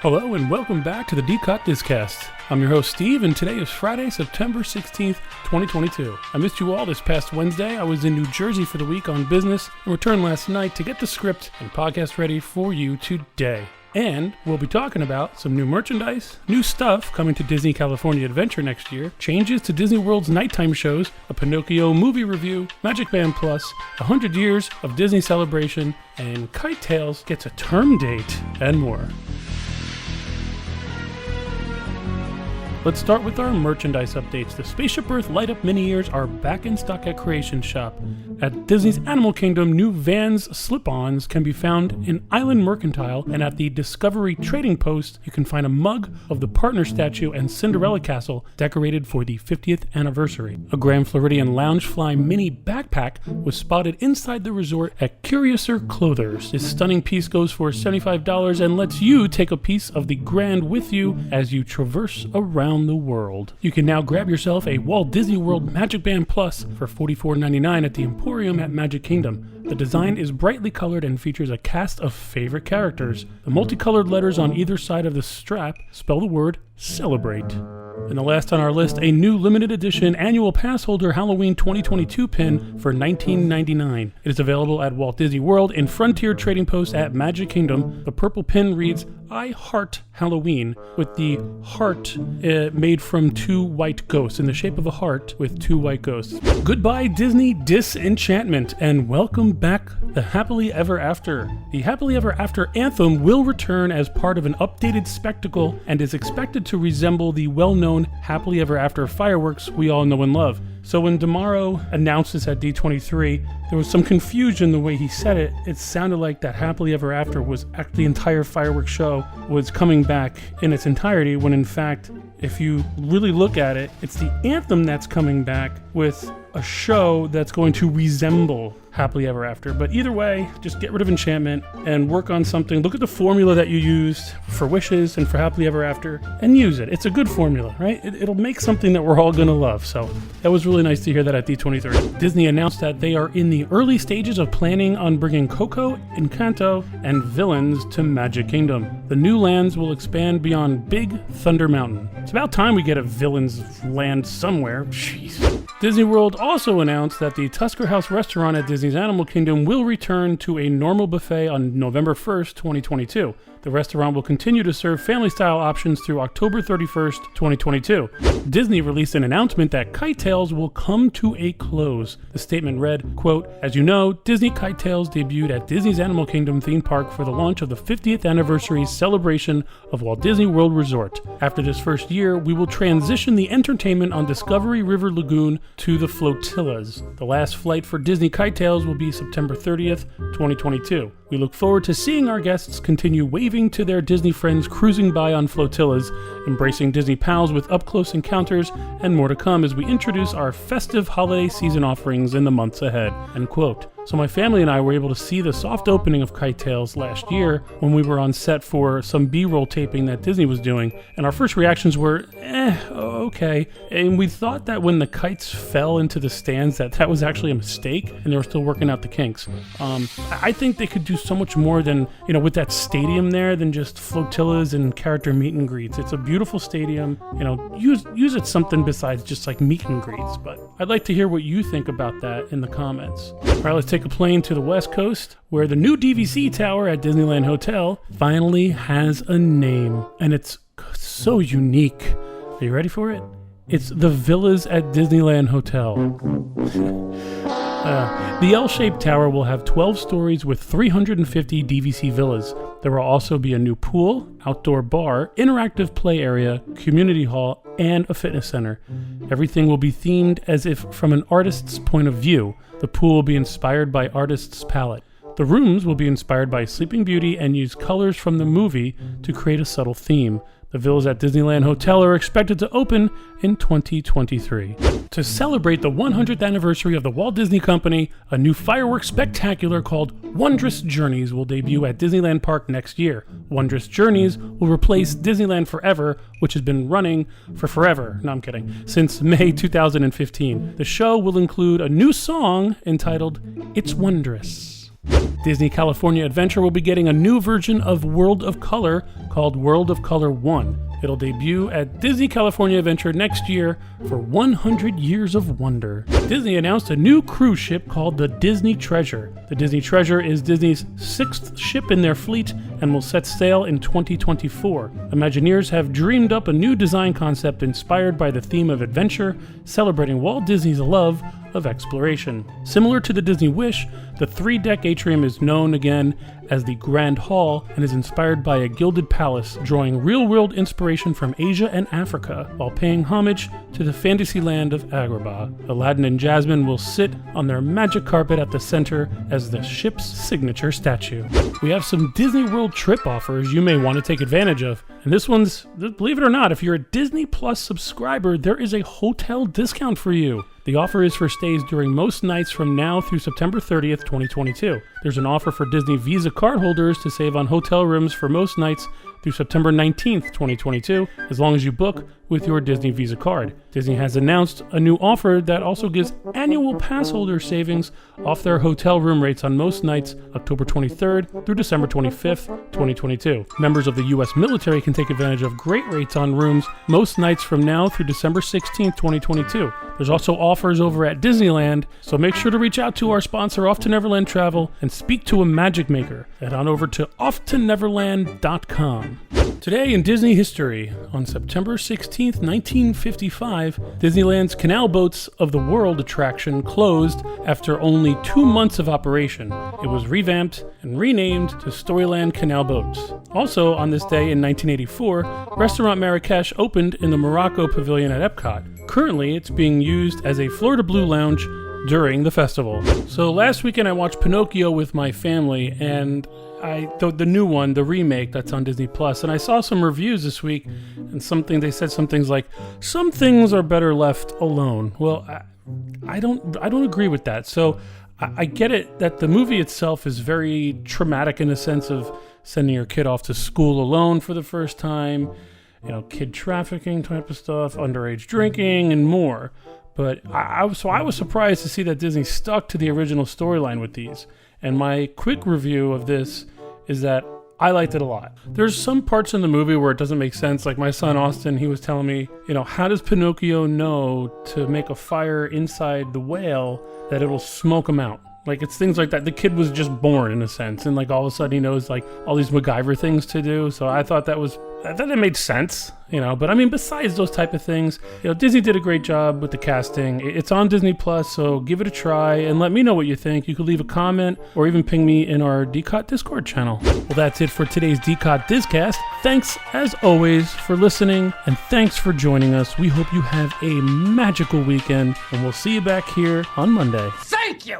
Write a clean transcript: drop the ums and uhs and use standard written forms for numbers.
Hello and welcome back to the D-COT disCast. I'm your host Steve, and today is Friday, September 16th, 2022. I missed you all this past Wednesday. I was in New Jersey for the week on business and returned last night to get the script and podcast ready for you today. And we'll be talking about some new merchandise, new stuff coming to Disney California Adventure next year, changes to Disney World's nighttime shows, a Pinocchio movie review, Magic Band Plus, 100 years of Disney celebration, and Kite Tales gets a term date, and more. Let's start with our merchandise updates. The Spaceship Earth Light-Up Mini-Ears are back in stock at Creation Shop. At Disney's Animal Kingdom, new Vans slip-ons can be found in Island Mercantile, and at the Discovery Trading Post, you can find a mug of the Partner Statue and Cinderella Castle decorated for the 50th anniversary. A Grand Floridian Loungefly mini backpack was spotted inside the resort at Curiouser Clothers. This stunning piece goes for $75 and lets you take a piece of the Grand with you as you traverse around the world. You can now grab yourself a Walt Disney World Magic Band Plus for $44.99 at the Emporium at Magic Kingdom. The design is brightly colored and features a cast of favorite characters. The multicolored letters on either side of the strap spell the word Celebrate. And the last on our list, a new limited edition annual pass holder Halloween 2022 pin for $19.99. It is available at Walt Disney World in Frontier Trading Post at Magic Kingdom. The purple pin reads, I Heart Halloween, with the heart made from two white ghosts, in the shape of a heart with two white ghosts. Goodbye Disney Disenchantment, and welcome back the Happily Ever After. The Happily Ever After anthem will return as part of an updated spectacle and is expected to resemble the well-known Happily Ever After fireworks we all know and love. So when DeMauro announced this at D23, there was some confusion the way he said it. It sounded like that Happily Ever After was the entire fireworks show was coming back in its entirety, when in fact, if you really look at it, it's the anthem that's coming back with a show that's going to resemble Happily Ever After. But either way, just get rid of enchantment and work on something. Look at the formula that you used for Wishes and for Happily Ever After and use it. It's a good formula, right? It'll make something that we're all going to love. So that was really nice to hear that at D23. Disney announced that they are in the early stages of planning on bringing Coco, Encanto, and Villains to Magic Kingdom. The new lands will expand beyond Big Thunder Mountain. It's about time we get a Villains land somewhere. Jeez. Disney World also announced that the Tusker House restaurant at Disney's Animal Kingdom will return to a normal buffet on November 1st, 2022. The restaurant will continue to serve family-style options through October 31st, 2022. Disney released an announcement that Kite Tales will come to a close. The statement read, quote, as you know, Disney Kite Tales debuted at Disney's Animal Kingdom theme park for the launch of the 50th anniversary celebration of Walt Disney World Resort. After this first year, we will transition the entertainment on Discovery River Lagoon to the flotillas. The last flight for Disney Kite Tales will be September 30th, 2022. We look forward to seeing our guests continue waving to their Disney friends cruising by on flotillas, embracing Disney pals with up-close encounters, and more to come as we introduce our festive holiday season offerings in the months ahead. End quote. So my family and I were able to see the soft opening of Kite Tales last year when we were on set for some B-roll taping that Disney was doing, and our first reactions were, okay. And we thought that when the kites fell into the stands that was actually a mistake, and they were still working out the kinks. I think they could do so much more than, with that stadium there than just flotillas and character meet and greets. It's a beautiful stadium, use it something besides just like meet and greets, but I'd like to hear what you think about that in the comments. All right, let's take a plane to the West Coast, where the new DVC Tower at Disneyland Hotel finally has a name, and it's so unique. Are you ready for it? It's the Villas at Disneyland Hotel. The L-shaped tower will have 12 stories with 350 DVC villas. There will also be a new pool, outdoor bar, interactive play area, community hall, and a fitness center. Everything will be themed as if from an artist's point of view. The pool will be inspired by artist's palette. The rooms will be inspired by Sleeping Beauty and use colors from the movie to create a subtle theme. The villas at Disneyland Hotel are expected to open in 2023. To celebrate the 100th anniversary of the Walt Disney Company, a new fireworks spectacular called Wondrous Journeys will debut at Disneyland Park next year. Wondrous Journeys will replace Disneyland Forever, which has been running for forever. No, I'm kidding. Since May 2015. The show will include a new song entitled It's Wondrous. Disney California Adventure will be getting a new version of World of Color called World of Color 1. It'll debut at Disney California Adventure next year for 100 Years of Wonder. Disney announced a new cruise ship called the Disney Treasure. The Disney Treasure is Disney's 6th ship in their fleet and will set sail in 2024. Imagineers have dreamed up a new design concept inspired by the theme of adventure, celebrating Walt Disney's love of exploration. Similar to the Disney Wish, the 3-deck atrium is known again as the Grand Hall and is inspired by a gilded palace, drawing real-world inspiration from Asia and Africa, while paying homage to the fantasy land of Agrabah. Aladdin and Jasmine will sit on their magic carpet at the center as the ship's signature statue. We have some Disney World trip offers you may want to take advantage of. And this one's, believe it or not, if you're a Disney Plus subscriber, there is a hotel discount for you. The offer is for stays during most nights from now through September 30th, 2022. There's an offer for Disney Visa cardholders to save on hotel rooms for most nights through September 19th, 2022, as long as you book with your Disney Visa card. Disney has announced a new offer that also gives annual pass holder savings off their hotel room rates on most nights October 23rd through December 25th, 2022. Members of the U.S. military can take advantage of great rates on rooms most nights from now through December 16th, 2022. There's also offers over at Disneyland, so make sure to reach out to our sponsor, Off to Neverland Travel, and speak to a magic maker. Head on over to offtoneverland.com. Today in Disney history, on September 16th, 1955, Disneyland's Canal Boats of the World attraction closed after only 2 months of operation. It was revamped and renamed to Storyland Canal Boats. Also on this day in 1984, Restaurant Marrakesh opened in the Morocco Pavilion at Epcot. Currently, it's being used as a Florida Blue lounge during the festival. So last weekend I watched Pinocchio with my family, and the new one, the remake that's on Disney Plus, and I saw some reviews this week, and they said some things like, some things are better left alone. Well, I don't agree with that. So I get it that the movie itself is very traumatic in the sense of sending your kid off to school alone for the first time, kid trafficking type of stuff, underage drinking, and more. But I was surprised to see that Disney stuck to the original storyline with these. And my quick review of this is that I liked it a lot. There's some parts in the movie where it doesn't make sense. Like my son Austin, he was telling me, how does Pinocchio know to make a fire inside the whale that it'll smoke him out? Like, it's things like that. The kid was just born, in a sense, and all of a sudden he knows all these MacGyver things to do. So I thought it made sense, But I mean, besides those type of things, Disney did a great job with the casting. It's on Disney Plus, so give it a try and let me know what you think. You could leave a comment or even ping me in our D-COT Discord channel. Well, that's it for today's D-COT disCast. Thanks, as always, for listening, and thanks for joining us. We hope you have a magical weekend, and we'll see you back here on Monday. Thank you!